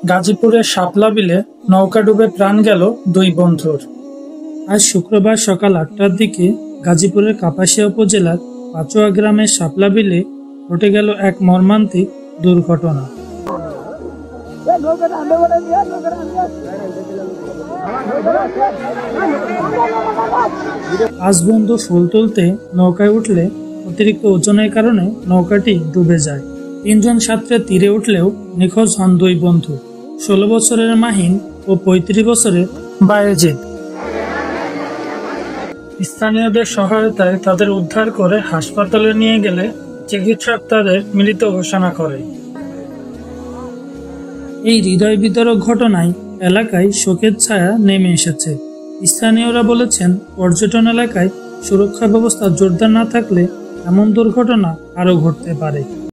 গাজীপুরের শাপলা বিলে নৌকা ডুবে প্রাণ গেল দুই বন্ধুর। আজ শুক্রবার সকাল ৮টার দিকে গাজীপুরের কাপাসিয়া উপজেলার পাচুয়া গ্রামের শাপলা বিলে ঘটে গেল এক মর্মান্তিক দুর্ঘটনা। পাঁচ বন্ধু ফুল তুলতে নৌকায় উঠলে অতিরিক্ত ওজনের কারণে নৌকাটি ডুবে যায়। ৩ জন ছাত্রে তীরে উঠলেও নিখোঁজ হন দুই বন্ধু, ১৬ বছরের মাহিন ও ৩৫ বছরের বায়েজিদ। স্থানীয়দের সহায়তায় তাদের উদ্ধার করে হাসপাতালে নিয়ে গেলে চিকিৎসক তাদের মৃত ঘোষণা করে। এই হৃদয় বিদারক ঘটনায় এলাকায় শোকের ছায়া নেমে এসেছে। স্থানীয়রা বলেছেন, পর্যটন এলাকায় সুরক্ষা ব্যবস্থা জোরদার না থাকলে এমন দুর্ঘটনা আরও ঘটতে পারে।